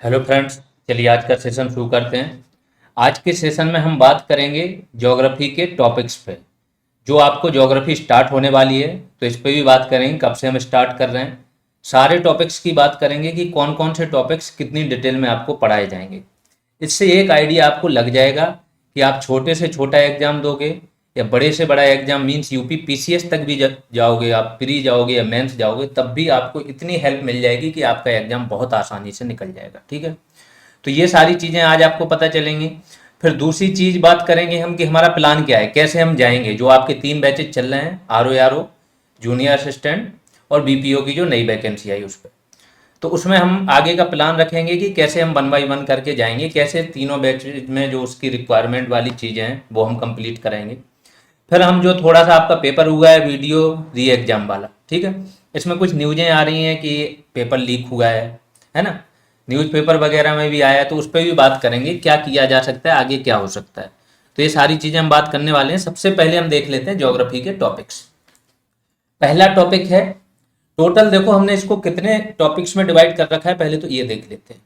Hello friends. चलिए आज का सेशन शुरू करते हैं। आज के सेशन में हम बात करेंगे ज्योग्राफी के टॉपिक्स पे। जो आपको ज्योग्राफी स्टार्ट होने वाली है तो इस पे भी बात करेंगे, कब से हम स्टार्ट कर रहे हैं। सारे टॉपिक्स की बात करेंगे कि कौन कौन से टॉपिक्स कितनी डिटेल में आपको पढ़ाए जाएंगे। इससे एक आइडिया आपको लग जाएगा कि आप छोटे से छोटा एग्जाम दोगे या बड़े से बड़ा एग्जाम मीन्स यूपी पीसीएस तक भी जाओगे, आप प्री जाओगे या मेंस जाओगे, तब भी आपको इतनी हेल्प मिल जाएगी कि आपका एग्जाम बहुत आसानी से निकल जाएगा। ठीक है, तो ये सारी चीज़ें आज आपको पता चलेंगी। फिर दूसरी चीज़ बात करेंगे हम कि हमारा प्लान क्या है, कैसे हम जाएंगे। जो आपके 3 बैचेज चल रहे हैं, आर ओ जूनियर असिस्टेंट और बीपीओ की जो नई वैकेंसी आई उस पर, तो उसमें हम आगे का प्लान रखेंगे कि कैसे हम 1 बाई 1 करके जाएंगे, कैसे तीनों बैच में जो उसकी रिक्वायरमेंट वाली चीज़ें हैं वो हम कंप्लीट कराएंगे। फिर हम जो थोड़ा सा आपका पेपर हुआ है वीडियो री एग्जाम वाला, ठीक है, इसमें कुछ न्यूज़ें आ रही हैं कि पेपर लीक हुआ है ना, न्यूज़पेपर वगैरह में भी आया है, तो उस पर भी बात करेंगे क्या किया जा सकता है, आगे क्या हो सकता है। तो ये सारी चीज़ें हम बात करने वाले हैं। सबसे पहले हम देख लेते हैं ज्योग्राफी के टॉपिक्स। पहला टॉपिक है टोटल। देखो हमने इसको कितने टॉपिक्स में डिवाइड कर रखा है, पहले तो ये देख लेते हैं।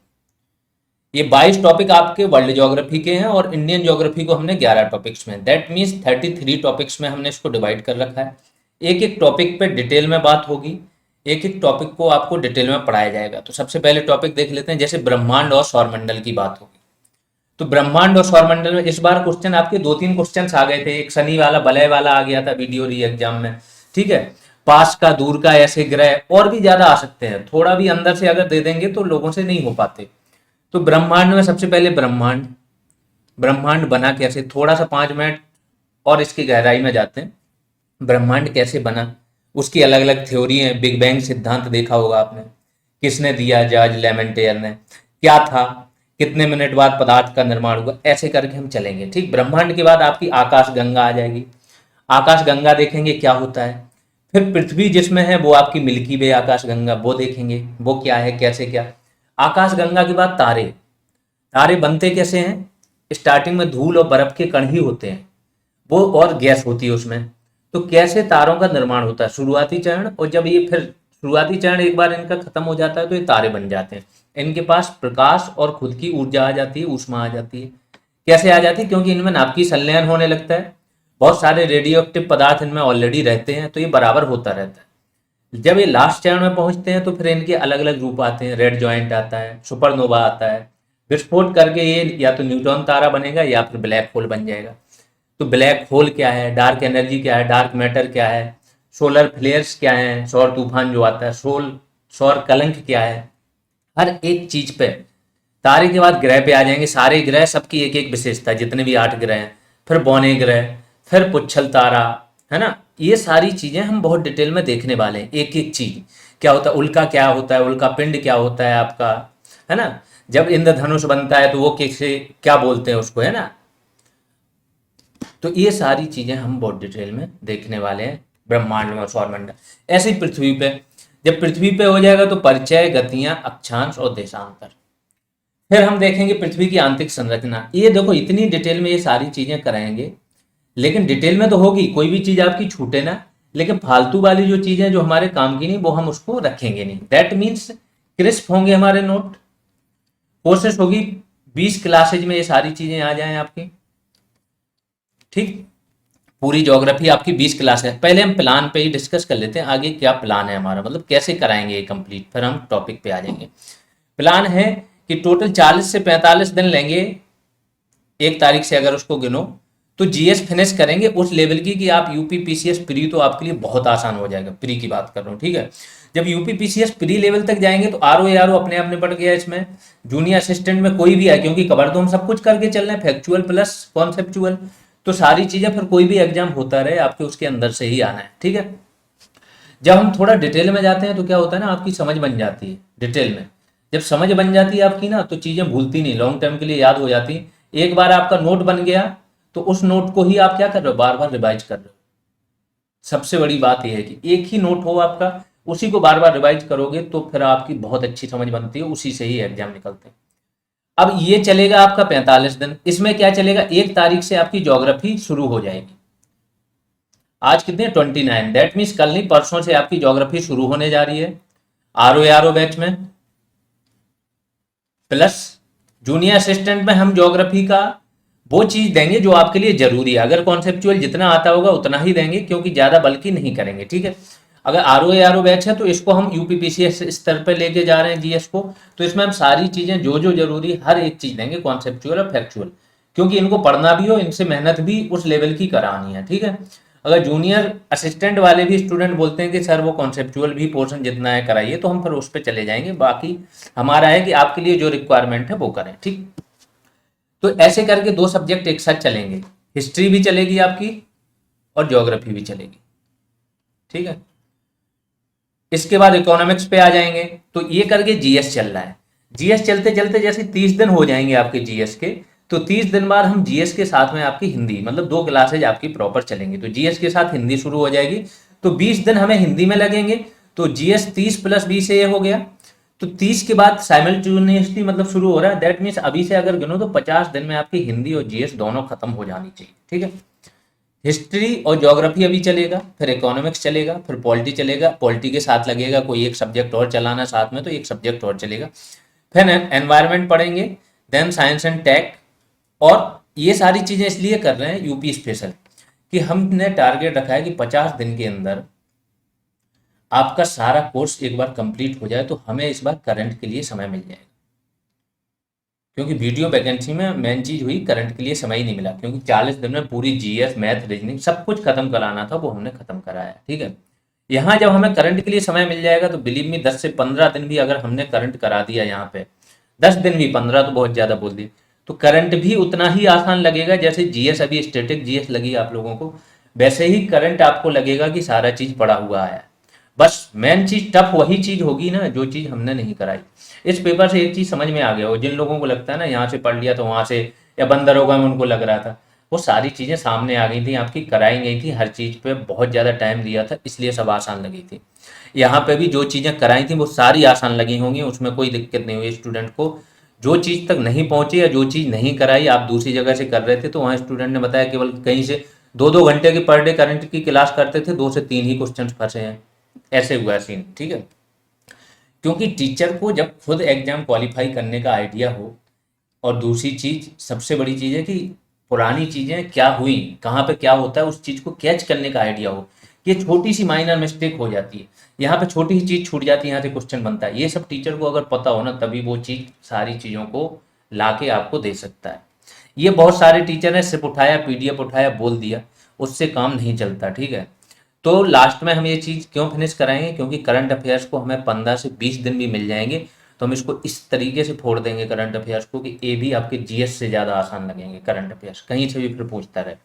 ये 22 टॉपिक आपके वर्ल्ड ज्योग्राफी के हैं और इंडियन ज्योग्राफी को हमने 11 टॉपिक्स में, दैट मीन्स 33 टॉपिक्स में हमने इसको डिवाइड कर रखा है। एक एक टॉपिक पे डिटेल में बात होगी, एक एक टॉपिक को आपको डिटेल में पढ़ाया जाएगा। तो सबसे पहले टॉपिक देख लेते हैं, जैसे ब्रह्मांड और सौरमंडल की बात होगी। तो ब्रह्मांड और सौरमंडल में इस बार क्वेश्चन आपके 2-3 क्वेश्चन आ गए थे। एक शनि वाला वलय वाला आ गया था वीडियो री एग्जाम में, ठीक है। पास का दूर का ऐसे ग्रह और भी ज्यादा आ सकते हैं, थोड़ा भी अंदर से अगर दे देंगे तो लोगों से नहीं हो पाते। तो ब्रह्मांड में सबसे पहले ब्रह्मांड, ब्रह्मांड बना कैसे, थोड़ा सा 5 मिनट और इसकी गहराई में जाते हैं। ब्रह्मांड कैसे बना, उसकी अलग अलग थ्योरी है। बिग बैंग सिद्धांत देखा होगा आपने, किसने दिया, जॉर्ज लेमेंटेयर ने। क्या था, कितने मिनट बाद पदार्थ का निर्माण हुआ, ऐसे करके हम चलेंगे। ठीक, ब्रह्मांड के बाद आपकी आकाश गंगा आ जाएगी। आकाश गंगा देखेंगे क्या होता है। फिर पृथ्वी जिसमें है वो आपकी मिल्की वे आकाश गंगा, वो देखेंगे वो क्या है, कैसे क्या। आकाश गंगा के बाद तारे, तारे बनते कैसे हैं। स्टार्टिंग में धूल और बर्फ के कण ही होते हैं वो, और गैस होती है उसमें। तो कैसे तारों का निर्माण होता है, शुरुआती चरण, और जब ये फिर शुरुआती चरण एक बार इनका खत्म हो जाता है तो ये तारे बन जाते हैं। इनके पास प्रकाश और खुद की ऊर्जा आ जाती है, ऊष्मा आ जाती है। कैसे आ जाती है, क्योंकि इनमें नाभिकीय संलयन होने लगता है। बहुत सारे रेडियो एक्टिव पदार्थ इनमें ऑलरेडी रहते हैं, तो ये बराबर होता रहता है। जब ये लास्ट चरण में पहुंचते हैं तो फिर इनके अलग अलग रूप आते हैं। रेड जॉइंट आता है, सुपरनोवा आता है। विस्फोट करके ये या तो न्यूट्रॉन तारा बनेगा या फिर ब्लैक होल बन जाएगा। तो ब्लैक होल क्या है, डार्क एनर्जी क्या है, डार्क मैटर क्या है, सोलर फ्लेयर्स क्या है, सौर तूफान जो आता है, सौर कलंक क्या है, हर एक चीज पे। तारे के बाद ग्रह पे आ जाएंगे। सारे ग्रह सबकी एक एक विशेषता, जितने भी 8 ग्रह हैं। फिर बौने ग्रह, फिर पुच्छल तारा, है ना। ये सारी चीजें हम बहुत डिटेल में देखने वाले हैं। एक एक चीज क्या होता है, उल्का क्या होता है, उल्का पिंड क्या होता है आपका, है ना। जब इंद्रधनुष बनता है तो वो कैसे, क्या बोलते हैं उसको, है ना। तो ये सारी चीजें हम बहुत डिटेल में देखने वाले हैं ब्रह्मांड में और सौरमंडल। ऐसे ही पृथ्वी पे, जब पृथ्वी पे हो जाएगा तो परिचय, गतियां, अक्षांश और देशांतर। फिर हम देखेंगे पृथ्वी की आंतरिक संरचना। ये देखो इतनी डिटेल में ये सारी चीजें कराएंगे, लेकिन डिटेल में तो होगी, कोई भी चीज आपकी छूटे ना। लेकिन फालतू वाली जो चीजें जो हमारे काम की नहीं, वो हम उसको रखेंगे नहीं। दैट मीन्स क्रिस्प होंगे हमारे नोट। कोशिश होगी 20 क्लासेज में ये सारी चीजें आ जाएं आपकी। ठीक, पूरी ज्योग्राफी आपकी 20 क्लास है। पहले हम प्लान पे ही डिस्कस कर लेते हैं, आगे क्या प्लान है हमारा, मतलब कैसे कराएंगे ये कंप्लीट, फिर हम टॉपिक पे आ जाएंगे। प्लान है कि टोटल 40 से 45 दिन लेंगे। 1 तारीख से अगर उसको गिनो तो जीएस फिनिश करेंगे उस लेवल की कि आप यूपी पीसीएस प्री, तो आपके लिए बहुत आसान हो जाएगा। प्री की बात कर रहा हूँ, ठीक है। जब यूपी पीसीएस प्री लेवल तक जाएंगे तो आर ओ अपने आप निपट गया इसमें। जूनियर असिस्टेंट में कोई भी है, क्योंकि कवर तो हम सब कुछ करके चल रहे हैं, फैक्चुअल प्लस कॉन्सेप्चुअल। तो सारी चीजें फिर कोई भी एग्जाम होता रहे आपके उसके अंदर से ही आना है, ठीक है। जब हम थोड़ा डिटेल में जाते हैं तो क्या होता है ना, आपकी समझ बन जाती है डिटेल में। जब समझ बन जाती है आपकी ना, तो चीजें भूलती नहीं, लॉन्ग टर्म के लिए याद हो जाती। एक बार आपका नोट बन गया तो उस नोट को ही आप क्या कर रहे हो, बार बार रिवाइज कर रहे हो। सबसे बड़ी बात यह है कि एक ही नोट हो आपका, उसी को बार बार रिवाइज करोगे तो फिर आपकी बहुत अच्छी समझ बनती है, उसी से ही एग्जाम निकलते हैं। अब ये चलेगा आपका 45 दिन। इसमें क्या चलेगा, 1 तारीख से आपकी ज्योग्राफी शुरू हो जाएगी। आज कितने 29, दैट मीन्स कल नहीं परसों से आपकी ज्योग्राफी शुरू होने जा रही है आर ओ बैच में। प्लस जूनियर असिस्टेंट में हम ज्योग्राफी का वो चीज देंगे जो आपके लिए जरूरी है। अगर कॉन्सेप्चुअल जितना आता होगा उतना ही देंगे, क्योंकि ज्यादा बल्कि नहीं करेंगे, ठीक है। अगर आर ओ बैच है तो इसको हम यूपीपीसीएस स्तर पे लेके जा रहे हैं जीएस को, तो इसमें हम सारी चीजें जो जो जरूरी हर एक चीज देंगे, कॉन्सेप्चुअल और फैक्चुअल, क्योंकि इनको पढ़ना भी हो, इनसे मेहनत भी उस लेवल की करानी है, ठीक है। अगर जूनियर असिस्टेंट वाले भी स्टूडेंट बोलते हैं कि सर वो कॉन्सेप्चुअल भी पोर्शन जितना है कराइए, तो हम फिर उस पर चले जाएंगे। बाकी हमारा है कि आपके लिए जो रिक्वायरमेंट है वो करें, ठीक। तो ऐसे करके दो सब्जेक्ट एक साथ चलेंगे, हिस्ट्री भी चलेगी आपकी और ज्योग्राफी भी चलेगी, ठीक है। इसके बाद इकोनॉमिक्स पे आ जाएंगे। तो ये करके जीएस चल रहा है। जीएस चलते चलते जैसे 30 दिन हो जाएंगे आपके जीएस के, तो 30 दिन बाद हम जीएस के साथ में आपकी हिंदी, मतलब 2 क्लासेज आपकी प्रॉपर चलेंगी। तो जीएस के साथ हिंदी शुरू हो जाएगी, तो 20 दिन हमें हिंदी में लगेंगे। तो जीएस 30 + 20 ये हो गया। तो 30 के बाद साइमल्टेनियसली मतलब शुरू हो रहा है, दैट मीन्स अभी से अगर गिनो तो 50 दिन में आपकी हिंदी और जीएस दोनों खत्म हो जानी चाहिए, ठीक है। हिस्ट्री और ज्योग्राफी अभी चलेगा, फिर इकोनॉमिक्स चलेगा, फिर पॉलिटी चलेगा, पॉलिटी के साथ लगेगा कोई एक सब्जेक्ट और चलाना साथ में, तो एक सब्जेक्ट और चलेगा। फिर एनवायरनमेंट पढ़ेंगे, देन साइंस एंड टेक। और ये सारी चीजें इसलिए कर रहे हैं यूपी स्पेशल, कि हमने टारगेट रखा है कि 50 दिन के अंदर आपका सारा कोर्स एक बार कंप्लीट हो जाए, तो हमें इस बार करंट के लिए समय मिल जाएगा। क्योंकि वीडियो वैकेंसी में मेन चीज हुई करंट के लिए समय ही नहीं मिला, क्योंकि 40 दिन में पूरी जीएस मैथ रीजनिंग सब कुछ खत्म कराना था, वो हमने खत्म कराया, ठीक है। यहाँ जब हमें करंट के लिए समय मिल जाएगा तो बिलीव मी 10 से 15 दिन भी अगर हमने करंट करा दिया यहाँ पे, 10 दिन भी, 15 तो बहुत ज्यादा बोल दिए, तो करंट भी उतना ही आसान लगेगा जैसे जीएस अभी स्टैटिक जीएस लगी आप लोगों को, वैसे ही करंट आपको लगेगा कि सारा चीज पड़ा हुआ है। बस मेन चीज टफ वही चीज होगी ना जो चीज हमने नहीं कराई। इस पेपर से एक चीज समझ में आ गया हो, जिन लोगों को लगता है ना यहाँ से पढ़ लिया तो वहां से या बंदर होगा में उनको लग रहा था, वो सारी चीजें सामने आ गई थी, आपकी कराई गई थी, हर चीज पे बहुत ज्यादा टाइम दिया था, इसलिए सब आसान लगी थी। यहाँ पे भी जो चीजें कराई थी वो सारी आसान लगी होंगी, उसमें कोई दिक्कत नहीं हुई स्टूडेंट को। जो चीज तक नहीं पहुंची या जो चीज नहीं कराई, आप दूसरी जगह से कर रहे थे, तो वहाँ स्टूडेंट ने बताया केवल कहीं से 2-2 घंटे की पर डे करंट की क्लास करते थे, 2 से 3 ही क्वेश्चन फंसे हैं, ऐसे हुआ सीन, ठीक है। क्योंकि टीचर को जब खुद एग्जाम क्वालिफाई करने का आइडिया हो, और दूसरी चीज सबसे बड़ी चीज है कि पुरानी चीजें क्या हुई, कहाँ पे क्या होता है, उस चीज को कैच करने का आइडिया हो। ये छोटी सी माइनर मिस्टेक हो जाती है, यहाँ पे छोटी सी चीज छूट जाती है, यहाँ से क्वेश्चन बनता है, ये सब टीचर को अगर पता हो ना, तभी वो चीज सारी चीजों को लाके आपको दे सकता है। ये बहुत सारे टीचर ने सिर्फ उठाया, पीडीएफ उठाया, बोल दिया, उससे काम नहीं चलता, ठीक है। तो लास्ट में हम ये चीज़ क्यों फिनिश कराएंगे, क्योंकि करंट अफेयर्स को हमें 15 से 20 दिन भी मिल जाएंगे, तो हम इसको इस तरीके से फोड़ देंगे करंट अफेयर्स को कि ये भी आपके जीएस से ज़्यादा आसान लगेंगे करंट अफेयर्स, कहीं से भी फिर पूछता रहे।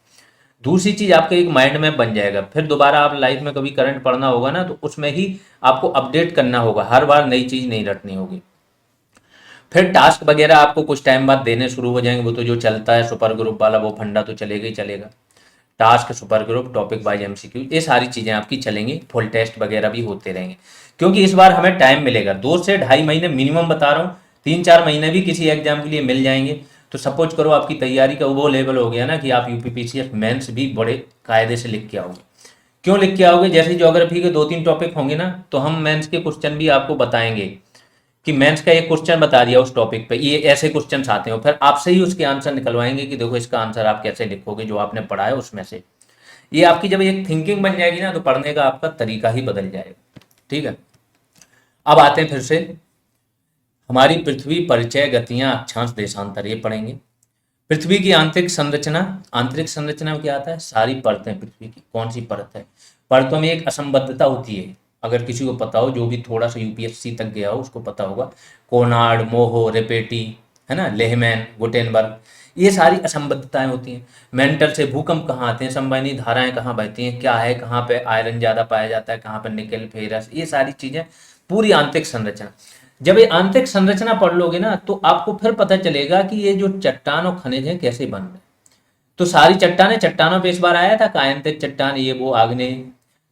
दूसरी चीज़ आपके एक माइंड में बन जाएगा, फिर दोबारा आप लाइफ में कभी करंट पढ़ना होगा ना, तो उसमें ही आपको अपडेट करना होगा, हर बार नई चीज़ नहीं रटनी होगी। फिर टास्क वगैरह आपको कुछ टाइम बाद देने शुरू हो जाएंगे, वो तो जो चलता है सुपर ग्रुप वाला, वो फंडा तो चलेगा ही चलेगा। Task, super group, topic wise MCQ, ये सारी चीज़ें आपकी चलेंगी, फुल टेस्ट वगैरह भी होते रहेंगे। क्योंकि इस बार हमें टाइम मिलेगा, 2 से ढाई महीने मिनिमम बता रहा हूँ, 3-4 महीने भी किसी एग्जाम के लिए मिल जाएंगे। तो सपोज करो आपकी तैयारी का वो लेवल हो गया ना कि आप यूपीपीसीएस मेंस भी बड़े कायदे से लिख के आओगे। क्यों लिख के आओगे, जैसे ज्योग्राफी के 2-3 टॉपिक होंगे ना, तो हम मेंस के क्वेश्चन भी आपको बताएंगे कि मेंस का एक क्वेश्चन बता दिया उस टॉपिक पे, ये ऐसे क्वेश्चन आते हैं, फिर आपसे ही उसके आंसर निकलवाएंगे कि देखो इसका आंसर आप कैसे लिखोगे जो आपने पढ़ा है उसमें से। ये आपकी जब एक थिंकिंग बन जाएगी ना, तो पढ़ने का आपका तरीका ही बदल जाएगा, ठीक है। अब आते हैं फिर से हमारी पृथ्वी परिचय, गतियां, अक्षांश, देशांतर, ये पढ़ेंगे। पृथ्वी की आंतरिक संरचना, आंतरिक संरचना में क्या आता है, सारी परतें पृथ्वी की, कौन सी परत है, परतों में एक असंबद्धता होती है, अगर किसी को पता हो, जो भी थोड़ा सा यूपीएससी तक गया हो उसको पता होगा, कोनार्ड, मोहो, रेपेटी, है ना, लेहमैन, गुटेनबर्ग, ये सारी असंबद्धताएं होती हैं। मेंटल से भूकंप कहाँ आते हैं, संवहनी धाराएं कहाँ बहती हैं, क्या है, कहाँ पे आयरन ज़्यादा पाया जाता है, कहाँ पे निकेल, फेरस, ये सारी चीज़ें, पूरी आंतरिक संरचना। जब ये आंतरिक संरचना पढ़ लोगे ना, तो आपको फिर पता चलेगा कि ये जो चट्टान और खनिज हैं कैसे बन रहे हैं। तो सारी चट्टानें, चट्टानों पे इस बार आया था कायंतिक चट्टान, ये वो आग्नेय,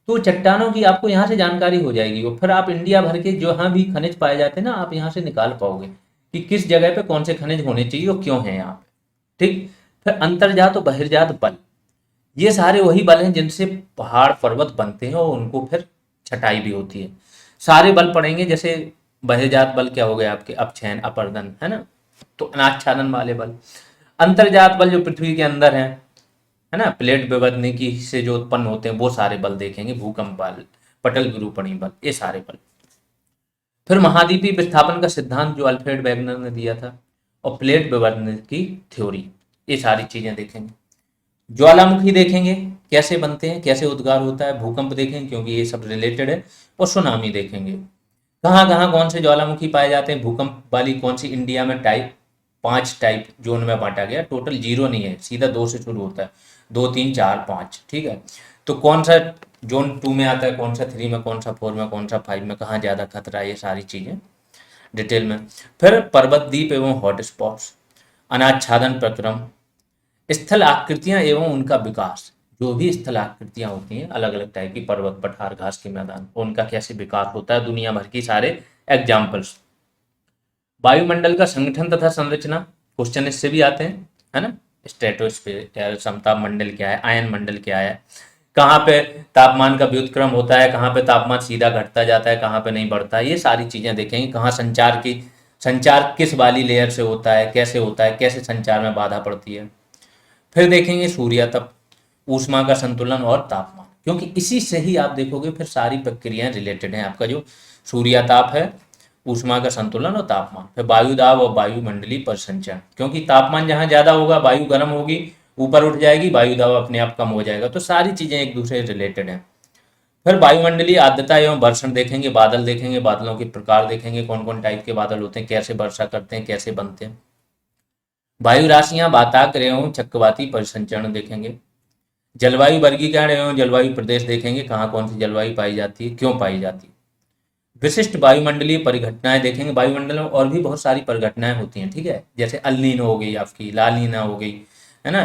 तो चट्टानों की आपको यहाँ से जानकारी हो जाएगी, और फिर आप इंडिया भर के जहाँ भी खनिज पाए जाते हैं ना, आप यहाँ से निकाल पाओगे कि किस जगह पे कौन से खनिज होने चाहिए और क्यों है यहाँ पे, ठीक। फिर अंतर्जात और बहिर्जात बल, ये सारे वही बल हैं जिनसे पहाड़ पर्वत बनते हैं और उनको फिर छटाई भी होती है। सारे बल पढ़ेंगे, जैसे बहिर्जात बल क्या हो गए आपके, अपछैन अपर्दन, है ना। तो अनाच्छादन वाले बल। अंतर्जात बल जो पृथ्वी के अंदर है ना, प्लेट विवर्तनिकी से जो उत्पन्न होते हैं वो सारे बल देखेंगे, भूकंप बल, पटल विरूपणी बल, ये सारे बल। फिर महाद्वीपीय विस्थापन का सिद्धांत जो अल्फ्रेड वेगनर ने दिया था, और प्लेट विवर्तनिकी थ्योरी, ये सारी चीजें देखेंगे। ज्वालामुखी देखेंगे कैसे बनते हैं, कैसे उद्गार होता है। भूकंप देखेंगे क्योंकि ये सब रिलेटेड है। और सुनामी देखेंगे, कहाँ कहाँ कौन से ज्वालामुखी पाए जाते हैं, भूकंप वाली कौन सी इंडिया में टाइप, 5 टाइप जोन में बांटा गया, टोटल 0 नहीं है, सीधा 2 से शुरू होता है, 2 3 4 5, ठीक है। तो कौन सा जोन 2 में आता है, कौन सा 3 में, कौन सा 4 में, कौन सा 5 में, कहाँ ज़्यादा खतरा है, ये सारी चीज़ें डिटेल में। फिर पर्वत द्वीप एवं हॉटस्पॉट्स, अनाच्छादन प्रक्रम, स्थल आकृतियां एवं उनका विकास। जो भी स्थल आकृतियां होती हैं अलग अलग टाइप की, पर्वत, पठार, घास के मैदान, उनका कैसे विकास होता है, दुनिया भर की सारे एग्जाम्पल्स। वायुमंडल का संगठन तथा संरचना, क्वेश्चन इससे भी आते हैं, है ना। स्ट्रेटोस्फीयर, समताप मंडल क्या है, आयन मंडल क्या है, कहाँ पे तापमान का व्युत्क्रम होता है, कहाँ पे तापमान सीधा घटता जाता है, कहाँ पे नहीं बढ़ता है, ये सारी चीजें देखेंगे। कहाँ संचार किस वाली लेयर से होता है, कैसे होता है, कैसे संचार में बाधा पड़ती है। फिर देखेंगे सूर्यातप, ऊष्मा का संतुलन और तापमान, क्योंकि इसी से ही आप देखोगे फिर सारी प्रक्रियाएं रिलेटेड हैं। आपका जो सूर्याताप है, ऊष्मा का संतुलन और तापमान, फिर वायुदाब और वायुमंडलीय परिसंचरण, क्योंकि तापमान जहाँ ज्यादा होगा वायु गर्म होगी, ऊपर उठ जाएगी, वायुदाब अपने आप कम हो जाएगा। तो सारी चीजें एक दूसरे से रिलेटेड हैं। फिर वायुमंडलीय आर्द्रता एवं वर्षण देखेंगे, बादल देखेंगे, बादलों के प्रकार देखेंगे, कौन कौन टाइप के बादल होते हैं, कैसे वर्षा करते हैं, कैसे बनते हैं। वायु राशियां, वाताक्र एवं चक्रवाती परिसंचरण देखेंगे। जलवायु वर्गीकरण एवं जलवायु प्रदेश देखेंगे, कहाँ कौन सी जलवायु पाई जाती है, क्यों पाई जाती है। विशिष्ट वायुमंडलीय परिघटनाएं देखेंगे, वायुमंडल में और भी बहुत सारी परिघटनाएं होती हैं, ठीक है, जैसे अल्नीनो हो गई, आपकी लालीना हो गई, है ना,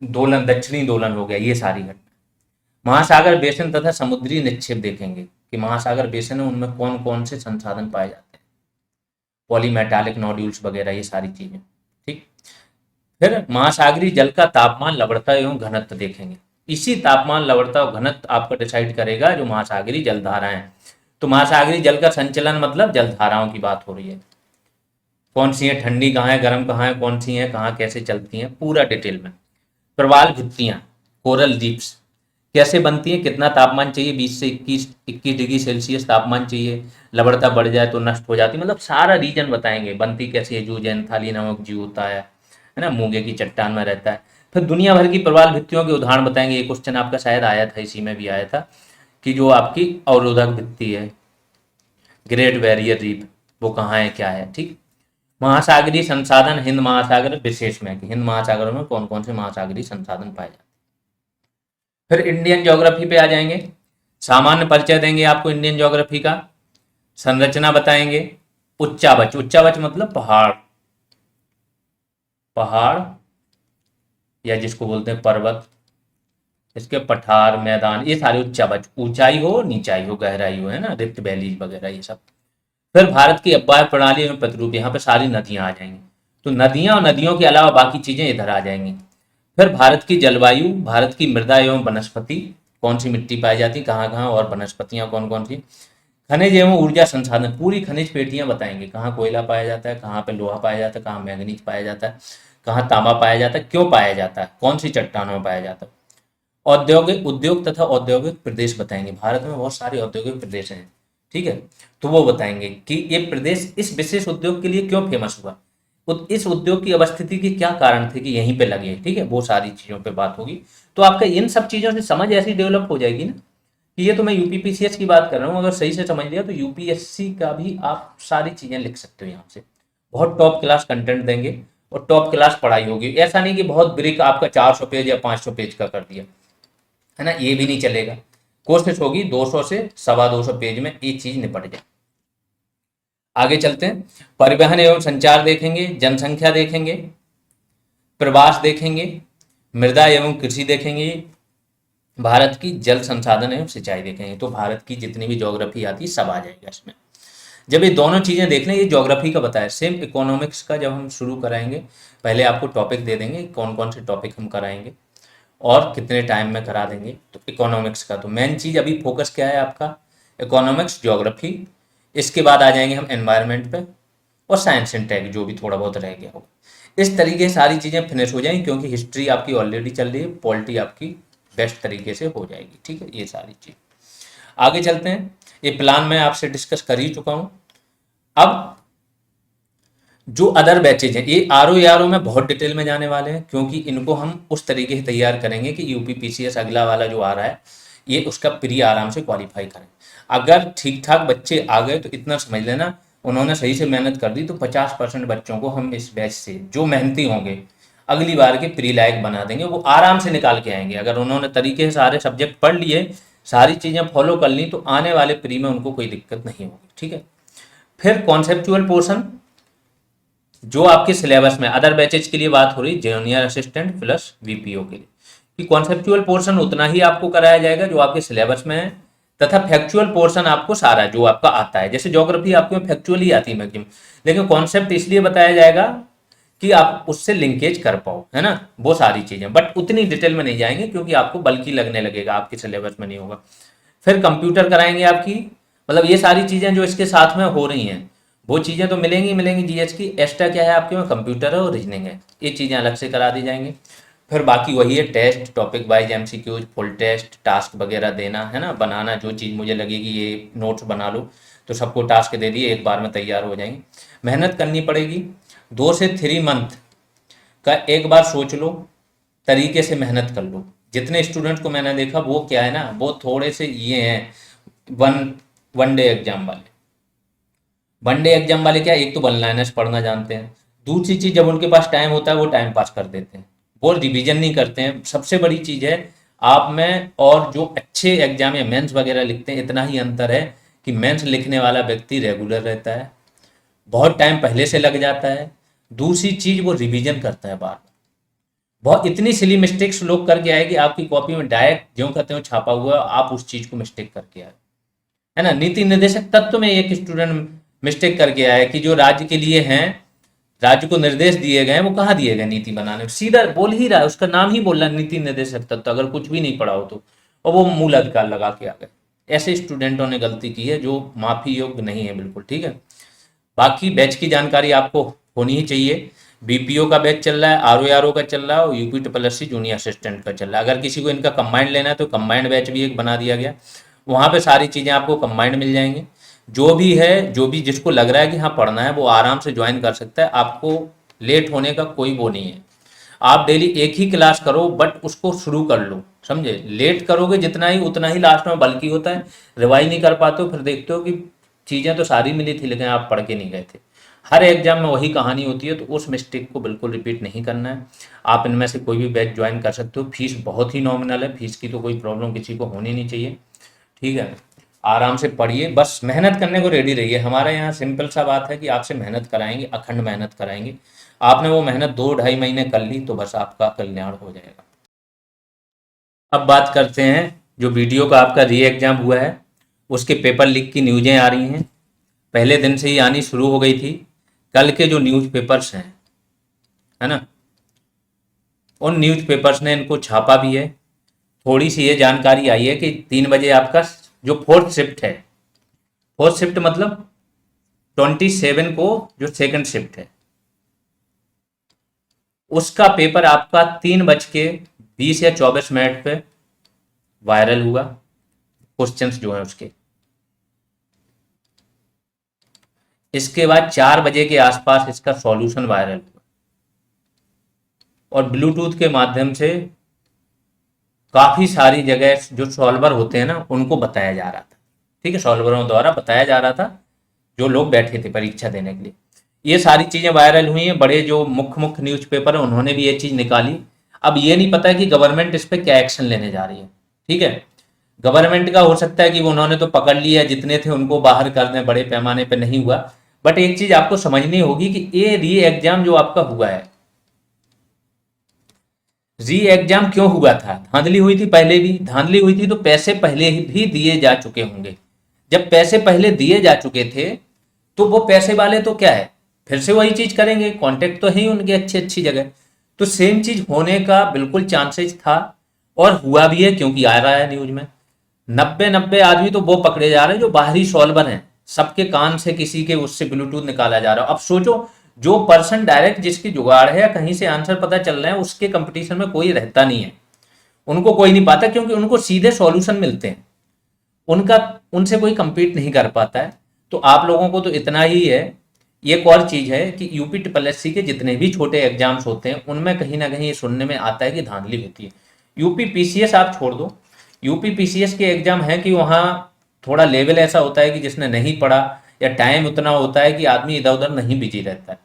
दोलन, दक्षिणी दोलन हो गया, ये सारी घटना। महासागर बेसिन तथा समुद्री निक्षेप देखेंगे कि महासागर बेसिन है उनमें कौन कौन से संसाधन पाए जाते हैं, पॉलीमेटालिक नोड्यूल्स वगैरह, ये सारी चीजें, ठीक। फिर महासागरीय जल का तापमान, लवणता एवं घनत्व देखेंगे। इसी तापमान, लवणता और घनत्व आपका डिसाइड करेगा जो महासागरीय जलधाराएं हैं। तो महासागरीय जल का संचलन मतलब जलधाराओं की बात हो रही है, कौन सी है, ठंडी कहाँ है, गर्म कहाँ है, कौन सी है, कहाँ कैसे चलती हैं, पूरा डिटेल में। प्रवाल भित्तियां, कोरल रीफ्स कैसे बनती हैं, कितना तापमान चाहिए, 20 से 21 डिग्री सेल्सियस तापमान चाहिए, लवणता बढ़ जाए तो नष्ट हो जाती है, मतलब सारा रीजन बताएंगे, बनती कैसे है, जू जैनथाली नामक जीव होता है ना, मूंगे की चट्टान में रहता है। फिर दुनिया भर की प्रवाल भित्तियों के उदाहरण बताएंगे। ये क्वेश्चन आपका शायद आया था, इसी में भी आया था कि जो आपकी अवरोधक भित्ति है, ग्रेट बैरियर रीफ, वो कहाँ है, क्या है, ठीक। महासागरीय संसाधन, हिंद महासागर विशेष में कि हिंद महासागर में कौन कौन से महासागरीय संसाधन पाए जाते हैं। फिर इंडियन ज्योग्राफी पे आ जाएंगे, सामान्य परिचय देंगे आपको इंडियन ज्योग्राफी का, संरचना बताएंगे। उच्चावच, उच्चावच मतलब पहाड़, पहाड़ या जिसको बोलते हैं पर्वत, इसके पठार, मैदान, ये सारे उच्चावच, ऊंचाई हो, नीचाई हो, गहराई हो, है ना, रिफ्ट वैलीज वगैरह ये सब। फिर भारत की अपवाह प्रणाली एवं प्रतिरूप, यहाँ पे सारी नदियां आ जाएंगी। तो नदियां और नदियों के अलावा बाकी चीजें इधर आ जाएंगी। फिर भारत की जलवायु, भारत की मृदा एवं वनस्पति, कौन सी मिट्टी पाई जाती, कहाँ कहाँ, और वनस्पतियां कौन कौन सी। खनिज एवं ऊर्जा संसाधन, पूरी खनिज पेटियां बताएंगे, कहाँ कोयला पाया जाता है, कहाँ पे लोहा पाया जाता है, कहाँ मैंगनीज पाया जाता है, कहाँ तांबा पाया जाता है, क्यों पाया जाता है, कौन सी चट्टानों में पाया जाता है। औद्योगिक उद्योग तथा औद्योगिक प्रदेश बताएंगे, भारत में बहुत सारे औद्योगिक प्रदेश हैं, ठीक है, तो वो बताएंगे कि ये प्रदेश इस विशेष उद्योग के लिए क्यों फेमस हुआ, इस उद्योग की अवस्थिति के क्या कारण थे कि यहीं पे लगे, ठीक है, वो सारी चीजों पे बात होगी। तो आपका इन सब चीजों से समझ ऐसी डेवलप हो जाएगी ना कि ये तो मैं यूपीपीसीएस की बात कर रहा हूँ, अगर सही से समझ लिया तो यूपीएससी का भी आप सारी चीजें लिख सकते हो यहाँ से। बहुत टॉप क्लास कंटेंट देंगे और टॉप क्लास पढ़ाई होगी, ऐसा नहीं कि बहुत ब्रिक आपका 400 पेज या 500 पेज का कर दिया, है ना, ये भी नहीं चलेगा। कोशिश होगी 200 से 250 पेज में ये चीज निपट जाए। आगे चलते हैं, परिवहन एवं संचार देखेंगे, जनसंख्या देखेंगे, प्रवास देखेंगे, मृदा एवं कृषि देखेंगे, भारत की जल संसाधन एवं सिंचाई देखेंगे। तो भारत की जितनी भी ज्योग्राफी आती है सब आ जाएगा इसमें। जब ये दोनों चीजें देख लें, ये ज्योग्राफी का बताया, सेम इकोनॉमिक्स का जब हम शुरू कराएंगे, पहले आपको टॉपिक दे देंगे कौन कौन से टॉपिक हम कराएंगे और कितने टाइम में करा देंगे। तो इकोनॉमिक्स का तो मेन चीज अभी फोकस क्या है आपका, इकोनॉमिक्स, ज्योग्राफी, इसके बाद आ जाएंगे हम एनवायरनमेंट पे और साइंस एंड टेक जो भी थोड़ा बहुत रह गया होगा। इस तरीके से सारी चीज़ें फिनिश हो जाएंगी, क्योंकि हिस्ट्री आपकी ऑलरेडी चल रही है, पॉलिटी आपकी बेस्ट तरीके से हो जाएगी। ठीक है, ये सारी चीज़ आगे चलते हैं। ये प्लान मैं आपसे डिस्कस कर ही चुका हूँ। अब जो अदर बैचेज हैं, ये आर ओ में बहुत डिटेल में जाने वाले हैं, क्योंकि इनको हम उस तरीके से तैयार करेंगे कि यूपी पीसीएस अगला वाला जो आ रहा है ये उसका प्री आराम से क्वालिफाई करें। अगर ठीक ठाक बच्चे आ गए तो इतना समझ लेना उन्होंने सही से मेहनत कर दी तो 50% बच्चों को हम इस बैच से जो मेहनती होंगे अगली बार के प्री लायक बना देंगे, वो आराम से निकाल के आएंगे। अगर उन्होंने तरीके से सारे सब्जेक्ट पढ़ लिए, सारी चीज़ें फॉलो कर ली, तो आने वाले प्री में उनको कोई दिक्कत नहीं होगी। ठीक है, फिर कॉन्सेप्चुअल पोर्शन जो आपके सिलेबस में अदर बैचेज के लिए बात हो रही, जूनियर असिस्टेंट प्लस वीपीओ के लिए, कि कॉन्सेप्चुअल पोर्शन उतना ही आपको कराया जाएगा जो आपके सिलेबस में है, तथा फैक्चुअल पोर्शन आपको सारा जो आपका आता है, जैसे ज्योग्राफी आपके में फैक्चुअल ही आती है मैक्सिमम, लेकिन कॉन्सेप्ट इसलिए बताया जाएगा कि आप उससे लिंकेज कर पाओ, है ना, वो सारी चीज़ें, बट उतनी डिटेल में नहीं जाएंगे क्योंकि आपको बल्कि लगने लगेगा, आपके सिलेबस में नहीं होगा। फिर कंप्यूटर कराएंगे आपकी, मतलब ये सारी चीज़ें जो इसके साथ में हो रही हैं वो चीज़ें तो मिलेंगी मिलेंगी जीएस की, एक्स्ट्रा क्या है आपके में, कंप्यूटर है और रीजनिंग है, ये चीज़ें अलग से करा दी जाएंगी। फिर बाकी वही है, test, topic wise MCQs, full test, task वगैरह देना, है ना, बनाना, जो चीज़ मुझे लगेगी ये नोट्स बना लो, तो सबको टास्क दे दिए, एक बार में तैयार हो जाएंगे। मेहनत करनी पड़ेगी, 2 से 3 मंथ का एक बार सोच लो, तरीके से मेहनत कर लो। जितने स्टूडेंट को मैंने देखा वो क्या है ना, वो थोड़े से ये हैं वन डे एग्जाम वाले। वन डे एग्जाम वाले क्या, एक तो वन लाइनर्स पढ़ना जानते हैं, दूसरी चीज़ जब उनके पास टाइम होता है वो टाइम पास कर देते हैं, वो रिवीजन नहीं करते हैं। सबसे बड़ी चीज़ है आप में और जो अच्छे एग्जाम या मेंस वगैरह लिखते हैं, इतना ही अंतर है कि मेंस लिखने वाला व्यक्ति रेगुलर रहता है, बहुत टाइम पहले से लग जाता है, दूसरी चीज़ वो रिवीजन करता है बार बार। बहुत इतनी सिली मिस्टेक्स लोग करके आए कि आपकी कॉपी में डायरेक्ट जो कहते हो छापा हुआ है, आप उस चीज़ को मिस्टेक करके आए, है ना। नीति निर्देशक तत्व में एक स्टूडेंट मिस्टेक करके आया कि जो राज्य के लिए हैं, राज्य को निर्देश दिए गए हैं, वो कहाँ दिए गए नीति बनाने में, सीधा बोल ही रहा है, उसका नाम ही बोल रहा है नीति निर्देशक तत्व, अगर कुछ भी नहीं पढ़ा हो तो, और वो मूल अधिकार लगा के आ गए। ऐसे स्टूडेंटों ने गलती की है जो माफी योग्य नहीं है बिल्कुल। ठीक है, बाकी बैच की जानकारी आपको होनी ही चाहिए। बीपीओ का बैच चल रहा है, आरओ का चल रहा है और यूपी ट्रिपल जूनियर असिस्टेंट का चल रहा है। अगर किसी को इनका कंबाइंड लेना है तो कंबाइंड बैच भी एक बना दिया गया, वहाँ पे सारी चीज़ें आपको कंबाइंड मिल जाएंगी। जो भी है, जो भी जिसको लग रहा है कि हाँ पढ़ना है, वो आराम से ज्वाइन कर सकता है, आपको लेट होने का कोई वो नहीं है। आप डेली एक ही क्लास करो, बट उसको शुरू कर लो, समझे। लेट करोगे जितना ही उतना ही लास्ट में बल्कि होता है, रिवाइज नहीं कर पाते हो, फिर देखते हो कि चीज़ें तो सारी मिली थी लेकिन आप पढ़ के नहीं गए थे। हर एग्जाम में वही कहानी होती है, तो उस मिस्टेक को बिल्कुल रिपीट नहीं करना है। आप इनमें से कोई भी बैच ज्वाइन कर सकते हो, फीस बहुत ही नॉमिनल है, फीस की तो कोई प्रॉब्लम किसी को होनी नहीं चाहिए। ठीक है, आराम से पढ़िए, बस मेहनत करने को रेडी रहिए। हमारे यहाँ सिंपल सा बात है कि आपसे मेहनत कराएंगे, अखंड मेहनत कराएंगे। आपने वो मेहनत 2-2.5 महीने कर ली तो बस आपका कल्याण हो जाएगा। अब बात करते हैं जो वीडियो का आपका री एग्जाम हुआ है उसके पेपर लीक की न्यूज़ें आ रही हैं, पहले दिन से ही आनी शुरू हो गई थी। कल के जो न्यूज़पेपर्स हैं, है ना, उन न्यूज़पेपर्स ने इनको छापा भी है। थोड़ी सी ये जानकारी आई है कि 3 बजे आपका जो फोर्थ शिफ्ट है, फोर्थ शिफ्ट मतलब 27 को जो सेकंड शिफ्ट है, उसका पेपर आपका 3:20 या 24 मिनट पे वायरल हुआ, क्वेश्चंस जो है उसके। इसके बाद 4 बजे के आसपास इसका सॉल्यूशन वायरल हुआ और ब्लूटूथ के माध्यम से काफ़ी सारी जगह जो सॉल्वर होते हैं ना उनको बताया जा रहा था। ठीक है, सॉल्वरों द्वारा बताया जा रहा था जो लोग बैठे थे परीक्षा देने के लिए। ये सारी चीज़ें वायरल हुई हैं, बड़े जो मुख्य न्यूज़पेपर है उन्होंने भी ये चीज़ निकाली। अब ये नहीं पता कि गवर्नमेंट इस पर क्या एक्शन लेने जा रही है। ठीक है, गवर्नमेंट का हो सकता है कि उन्होंने तो पकड़ लिया, जितने थे उनको बाहर कर दें, बड़े पैमाने पर नहीं हुआ। बट एक चीज़ आपको समझनी होगी कि ये री एग्जाम जो आपका हुआ है, री एग्जाम क्यों हुआ था? धांधली हुई थी, पहले भी धांधली हुई थी, तो पैसे पहले भी दिए जा चुके होंगे। जब पैसे पहले दिए जा चुके थे तो वो पैसे वाले तो क्या है, फिर से वही चीज करेंगे, कॉन्टेक्ट तो है ही उनके अच्छी अच्छी जगह, तो सेम चीज होने का बिल्कुल चांसेस था और हुआ भी है, क्योंकि आ रहा है न्यूज में। 90 आदमी तो वो पकड़े जा रहे हैं जो बाहरी सॉल्वर हैं, सबके कान से किसी के उससे ब्लूटूथ निकाला जा रहा हो। अब सोचो, जो पर्सन डायरेक्ट जिसकी जुगाड़ है या कहीं से आंसर पता चल रहा है, उसके कंपटीशन में कोई रहता नहीं है, उनको कोई नहीं पाता, क्योंकि उनको सीधे सॉल्यूशन मिलते हैं, उनका उनसे कोई compete नहीं कर पाता है। तो आप लोगों को तो इतना ही है। एक और चीज है कि यूपी ट्रिपल एससी के जितने भी छोटे एग्जाम्स होते हैं उनमें कहीं ना कहीं ये सुनने में आता है कि धांधली होती है। यूपी पीसीएस आप छोड़ दो, यूपी पीसीएस के एग्जाम है कि वहाँ थोड़ा लेवल ऐसा होता है कि जिसने नहीं पढ़ा या टाइम उतना होता है कि आदमी इधर उधर नहीं बिजी रहता है,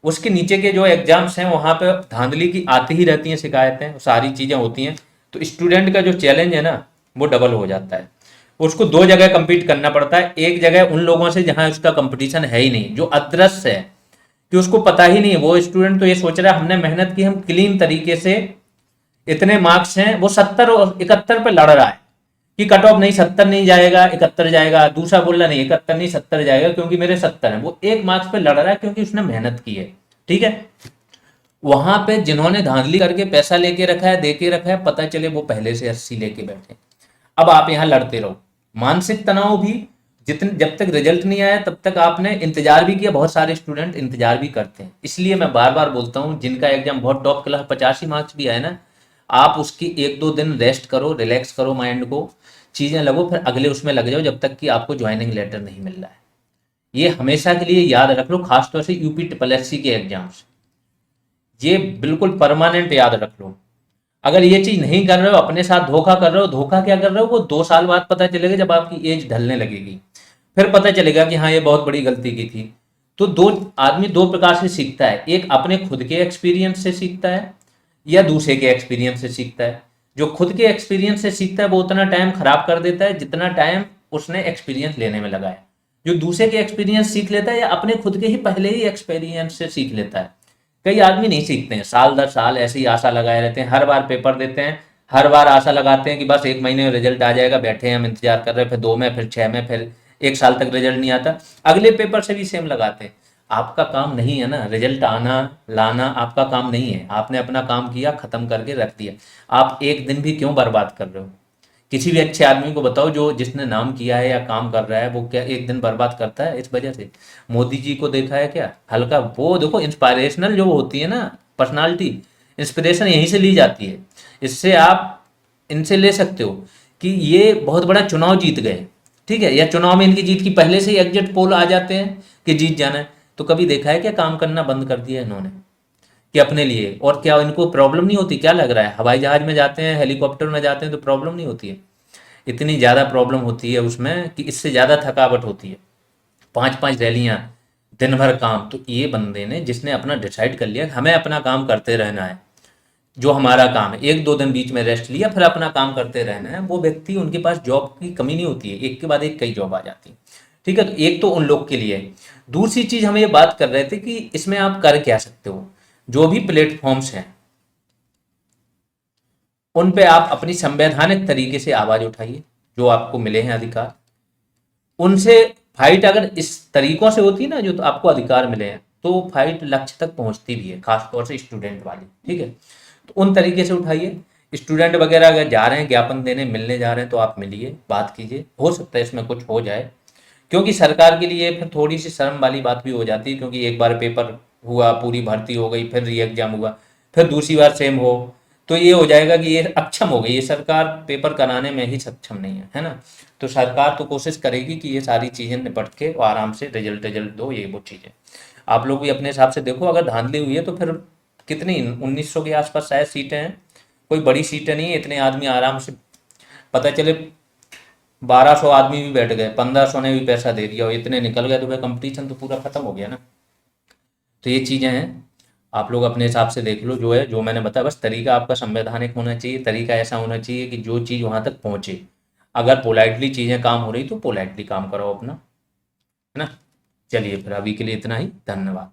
उसके नीचे के जो एग्जाम्स हैं वहाँ पे धांधली की आती ही रहती हैं शिकायतें, सारी चीज़ें होती हैं। तो स्टूडेंट का जो चैलेंज है ना वो डबल हो जाता है। उसको दो जगह compete करना पड़ता है, एक जगह उन लोगों से जहाँ उसका कंपटीशन है ही नहीं, जो अदृश्य है, कि उसको पता ही नहीं है। वो स्टूडेंट तो ये सोच रहा है हमने मेहनत की, हम क्लीन तरीके से, इतने मार्क्स हैं, वो 70 और 71 पे लड़ रहा है कि कट ऑफ नहीं 70 नहीं जाएगा 71 जाएगा, दूसरा बोल रहा नहीं 71 नहीं 70 जाएगा क्योंकि मेरे 70 है। वो एक मार्क्स पे लड़ रहा है क्योंकि उसने मेहनत की है। ठीक है, वहां पे जिन्होंने धांधली करके पैसा लेके रखा है, दे के रखा है, पता चले वो पहले से 80 लेके बैठे। अब आप यहाँ लड़ते रहो, मानसिक तनाव भी, जितने जब तक रिजल्ट नहीं आया तब तक आपने इंतजार भी किया, बहुत सारे स्टूडेंट इंतजार भी करते हैं। इसलिए मैं बार बार बोलता हूँ, जिनका एग्जाम बहुत टॉप क्लास 85 मार्क्स भी आए ना, आप उसकी एक दो दिन रेस्ट करो, रिलैक्स करो माइंड को, चीजें लगो, फिर अगले उसमें लग जाओ जब तक कि आपको ज्वाइनिंग लेटर नहीं मिल रहा है। ये हमेशा के लिए याद रख लो, खासतौर से यूपी ट्रिपल एससी के एग्जाम्स, ये बिल्कुल परमानेंट याद रख लो। अगर ये चीज नहीं कर रहे हो, अपने साथ धोखा कर रहे हो, धोखा क्या कर रहे हो वो 2 साल बाद पता चलेगा, जब आपकी एज ढलने लगेगी, फिर पता चलेगा कि हाँ ये बहुत बड़ी गलती की थी। तो दो आदमी दो प्रकार से सीखता है, एक अपने खुद के एक्सपीरियंस से सीखता है या दूसरे के एक्सपीरियंस से सीखता है। जो खुद के एक्सपीरियंस से सीखता है वो उतना टाइम खराब कर देता है जितना टाइम उसने एक्सपीरियंस लेने में लगाया। जो दूसरे के एक्सपीरियंस सीख लेता है या अपने खुद के ही पहले ही एक्सपीरियंस से सीख लेता है। कई आदमी नहीं सीखते हैं, साल दर साल ऐसे ही आशा लगाए रहते हैं, हर बार पेपर देते हैं, हर बार आशा लगाते हैं कि बस 1 महीने में रिजल्ट आ जाएगा, बैठे हैं हम इंतजार कर रहे हैं, फिर 2 में, फिर 6 में, फिर 1 साल तक रिजल्ट नहीं आता, अगले पेपर से भी सेम लगाते हैं। आपका काम नहीं है ना रिजल्ट आना लाना, आपका काम नहीं है, आपने अपना काम किया, खत्म करके रख दिया। आप एक दिन भी क्यों बर्बाद कर रहे हो? किसी भी अच्छे आदमी को बताओ जो जिसने नाम किया है या काम कर रहा है, वो क्या एक दिन बर्बाद करता है इस वजह से? मोदी जी को देखा है क्या हल्का? वो देखो इंस्पायरेशनल जो होती है ना पर्सनालिटी, इंस्पिरेशन यहीं से ली जाती है। इससे आप इनसे ले सकते हो कि ये बहुत बड़ा चुनाव जीत गए, ठीक है, या चुनाव में इनकी जीत की पहले से ही एग्जिट पोल आ जाते हैं कि जीत जाना है। तो कभी देखा है क्या काम करना बंद कर दिया इन्होंने कि अपने लिए? और क्या इनको प्रॉब्लम नहीं होती? क्या लग रहा है हवाई जहाज में जाते हैं, हेलीकॉप्टर में जाते हैं तो प्रॉब्लम नहीं होती है? इतनी ज़्यादा प्रॉब्लम होती है उसमें कि इससे ज़्यादा थकावट होती है। 5-5 रैलियां, दिन भर काम। तो ये बंदे ने जिसने अपना डिसाइड कर लिया हमें अपना काम करते रहना है, जो हमारा काम है, 1-2 दिन बीच में रेस्ट लिया फिर अपना काम करते रहना है, वो व्यक्ति, उनके पास जॉब की कमी नहीं होती है, एक के बाद एक कई जॉब आ जाती है। ठीक है, तो एक तो उन लोग के लिए है। दूसरी चीज हम ये बात कर रहे थे कि इसमें आप कर क्या सकते हो। जो भी प्लेटफॉर्म्स हैं उन पे आप अपनी संवैधानिक तरीके से आवाज उठाइए, जो आपको मिले हैं अधिकार उनसे फाइट। अगर इस तरीकों से होती है ना जो तो आपको अधिकार मिले हैं, तो फाइट लक्ष्य तक पहुंचती भी है, खासतौर से स्टूडेंट वाली। ठीक है, तो उन तरीके से उठाइए। स्टूडेंट वगैरह अगर जा रहे हैं ज्ञापन देने, मिलने जा रहे हैं, तो आप मिलिए, बात कीजिए, हो सकता है इसमें कुछ हो जाए। क्योंकि सरकार के लिए फिर थोड़ी सी शर्म वाली बात भी हो जाती है, क्योंकि एक बार पेपर हुआ, पूरी भर्ती हो गई, फिर री एग्जाम हुआ, फिर दूसरी बार सेम हो, तो ये हो जाएगा कि ये अक्षम हो गई, ये सरकार पेपर कराने में ही सक्षम नहीं है, है ना। तो सरकार तो कोशिश करेगी कि ये सारी चीज़ें निपट के और आराम से रिजल्ट रिजल्ट दो, ये वो चीज़ें। आप लोग भी अपने हिसाब से देखो, अगर धांधली हुई है तो फिर कितनी 1900 के आसपास शायद सीटें हैं, कोई बड़ी सीटें नहीं है, इतने आदमी आराम से, पता चले 1200 आदमी भी बैठ गए, 1500 ने भी पैसा दे दिया और इतने निकल गए, तो भाई कंपटीशन तो पूरा खत्म हो गया ना। तो ये चीज़ें हैं, आप लोग अपने हिसाब से देख लो, जो है जो मैंने बताया, बस तरीका आपका संवैधानिक होना चाहिए, तरीका ऐसा होना चाहिए कि जो चीज़ वहाँ तक पहुँचे। अगर पोलाइटली चीज़ें काम हो रही तो पोलाइटली काम करो अपना, है ना। चलिए फिर अभी के लिए इतना ही, धन्यवाद।